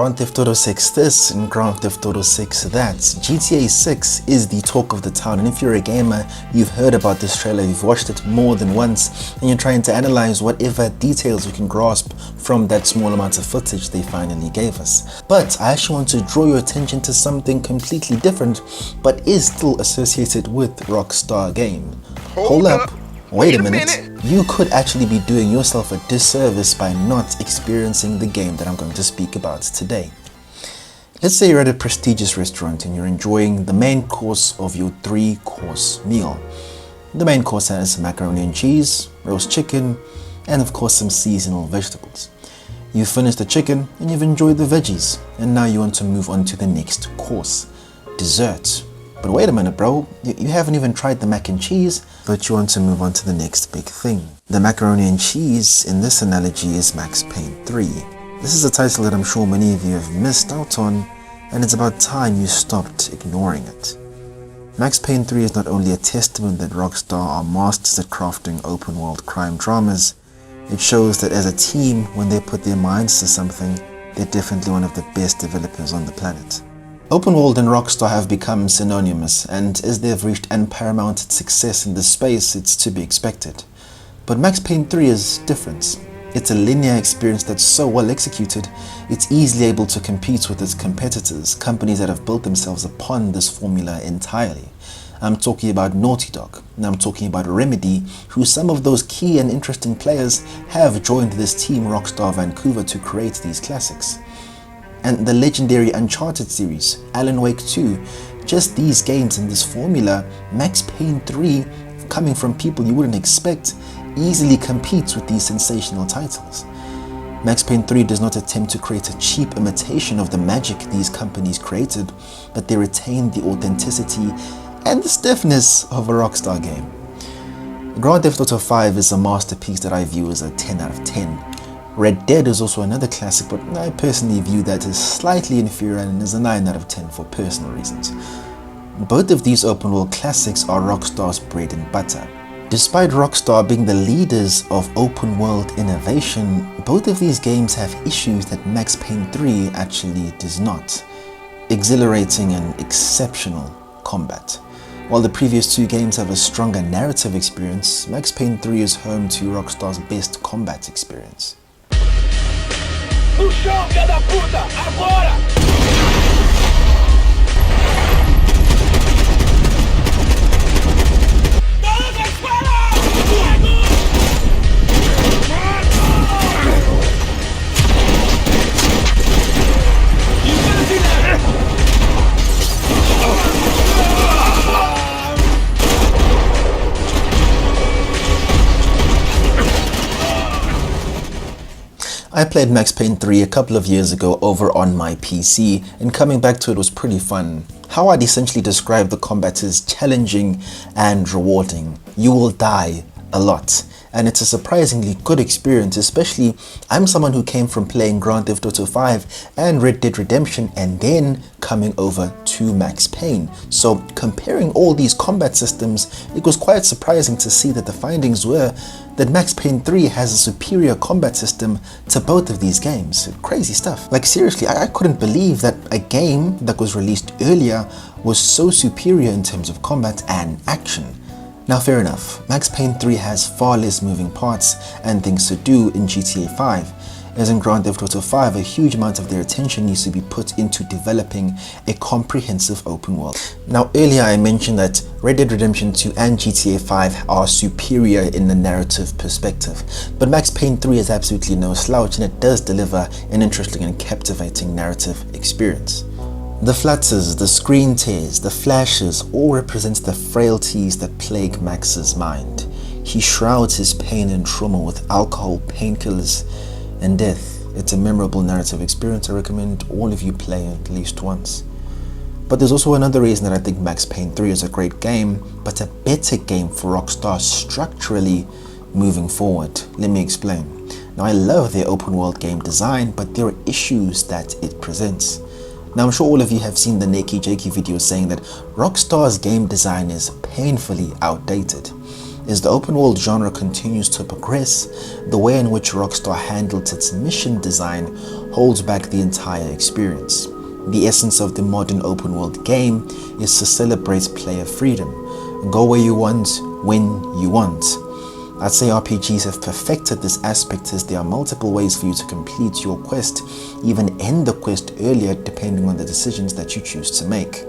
Grand Theft Auto 6 this and Grand Theft Auto 6 that. GTA 6 is the talk of the town, and if you're a gamer, you've heard about this trailer, you've watched it more than once, and you're trying to analyze whatever details you can grasp from that small amount of footage they finally gave us. But I actually want to draw your attention to something completely different, but is still associated with Rockstar Game. Hold up. Wait a minute. You could actually be doing yourself a disservice by not experiencing the game that I'm going to speak about today. Let's say you're at a prestigious restaurant and you're enjoying the main course of your 3-course meal. The main course has macaroni and cheese, roast chicken, and of course some seasonal vegetables. You've finished the chicken and you've enjoyed the veggies, and now you want to move on to the next course, dessert. But wait a minute, bro, you haven't even tried the mac and cheese, but you want to move on to the next big thing. The macaroni and cheese in this analogy is Max Payne 3. This is a title that I'm sure many of you have missed out on, and it's about time you stopped ignoring it. Max Payne 3 is not only a testament that Rockstar are masters at crafting open world crime dramas, it shows that as a team, when they put their minds to something, they're definitely one of the best developers on the planet. Open world and Rockstar have become synonymous, and as they've reached unparalleled success in this space, it's to be expected. But Max Payne 3 is different. It's a linear experience that's so well executed, it's easily able to compete with its competitors, companies that have built themselves upon this formula entirely. I'm talking about Naughty Dog, and I'm talking about Remedy, who some of those key and interesting players have joined this team Rockstar Vancouver to create these classics. And the legendary Uncharted series, Alan Wake 2, just these games in this formula, Max Payne 3, coming from people you wouldn't expect, easily competes with these sensational titles. Max Payne 3 does not attempt to create a cheap imitation of the magic these companies created, but they retain the authenticity and the stiffness of a Rockstar game. Grand Theft Auto 5 is a masterpiece that I view as a 10 out of 10. Red Dead is also another classic, but I personally view that as slightly inferior and is a 9 out of 10 for personal reasons. Both of these open world classics are Rockstar's bread and butter. Despite Rockstar being the leaders of open world innovation, both of these games have issues that Max Payne 3 actually does not. Exhilarating and exceptional combat. While the previous two games have a stronger narrative experience, Max Payne 3 is home to Rockstar's best combat experience. No chão, filha da puta! Agora! I played Max Payne 3 a couple of years ago over on my PC, and coming back to it was pretty fun. How I'd essentially describe the combat is challenging and rewarding. You will die a lot, and it's a surprisingly good experience, especially I'm someone who came from playing Grand Theft Auto 5 and Red Dead Redemption and then coming over to Max Payne. So comparing all these combat systems, it was quite surprising to see that the findings were that Max Payne 3 has a superior combat system to both of these games. Crazy stuff. Like seriously, I couldn't believe that a game that was released earlier was so superior in terms of combat and action. Now fair enough, Max Payne 3 has far less moving parts and things to do in GTA 5. As in Grand Theft Auto 5, a huge amount of their attention needs to be put into developing a comprehensive open world. Now earlier I mentioned that Red Dead Redemption 2 and GTA 5 are superior in the narrative perspective, but Max Payne 3 is absolutely no slouch, and it does deliver an interesting and captivating narrative experience. The flutters, the screen tears, the flashes all represent the frailties that plague Max's mind. He shrouds his pain and trauma with alcohol, painkillers, and death. It's a memorable narrative experience I recommend all of you play at least once. But there's also another reason that I think Max Payne 3 is a great game, but a better game for Rockstar structurally moving forward. Let me explain. Now I love their open world game design, but there are issues that it presents. Now I'm sure all of you have seen the Nakey Jakey video saying that Rockstar's game design is painfully outdated. As the open world genre continues to progress, the way in which Rockstar handled its mission design holds back the entire experience. The essence of the modern open world game is to celebrate player freedom. Go where you want, when you want. I'd say RPGs have perfected this aspect, as there are multiple ways for you to complete your quest, even end the quest earlier depending on the decisions that you choose to make.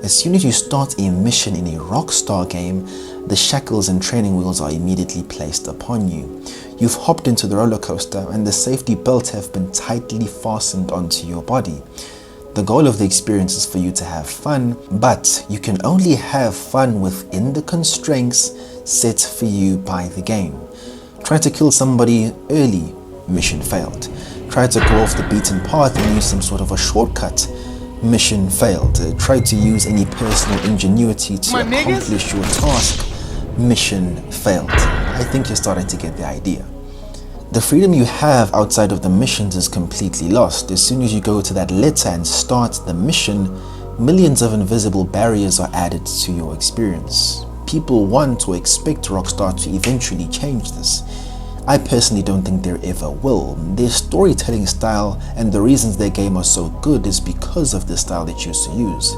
As soon as you start a mission in a Rockstar game, the shackles and training wheels are immediately placed upon you. You've hopped into the roller coaster and the safety belts have been tightly fastened onto your body. The goal of the experience is for you to have fun, but you can only have fun within the constraints set for you by the game. Try to kill somebody early, mission failed. Try to go off the beaten path and use some sort of a shortcut, mission failed. Try to use any personal ingenuity to accomplish your task, mission failed. I think you're starting to get the idea. The freedom you have outside of the missions is completely lost. As soon as you go to that letter and start the mission, millions of invisible barriers are added to your experience. People want or expect Rockstar to eventually change this. I personally don't think they ever will. Their storytelling style and the reasons their game are so good is because of the style they choose to use.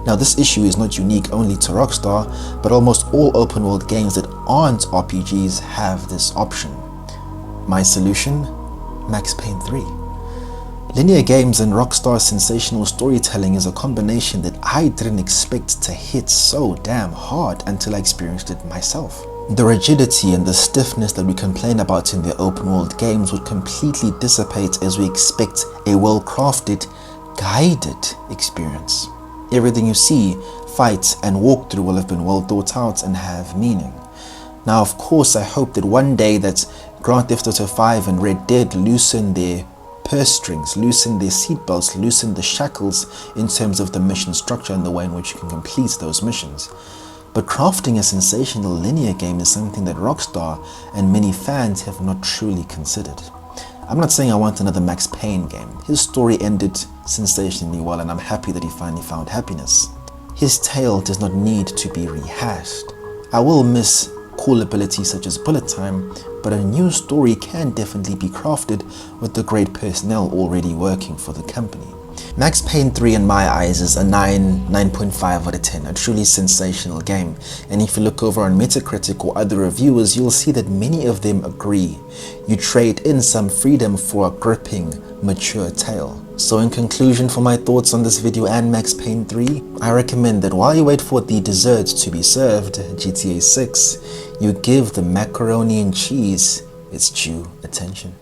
Now, this issue is not unique only to Rockstar, but almost all open world games that aren't RPGs have this option. My solution? Max Payne 3. Linear games and Rockstar's sensational storytelling is a combination that I didn't expect to hit so damn hard until I experienced it myself. The rigidity and the stiffness that we complain about in the open world games would completely dissipate as we expect a well-crafted, guided experience. Everything you see, fight, and walk through will have been well thought out and have meaning. Now, of course, I hope that one day that Grand Theft Auto 5 and Red Dead loosen their purse strings, loosen their seatbelts, loosen the shackles in terms of the mission structure and the way in which you can complete those missions. But crafting a sensational linear game is something that Rockstar and many fans have not truly considered. I'm not saying I want another Max Payne game. His story ended sensationally well and I'm happy that he finally found happiness. His tale does not need to be rehashed. I will miss cool abilities such as bullet time, but a new story can definitely be crafted with the great personnel already working for the company. Max Payne 3 in my eyes is a 9.5 out of 10, a truly sensational game. And if you look over on Metacritic or other reviewers, you'll see that many of them agree. You trade in some freedom for a gripping, mature tale. So in conclusion, for my thoughts on this video and Max Payne 3, I recommend that while you wait for the dessert to be served, GTA 6, you give the macaroni and cheese its due attention.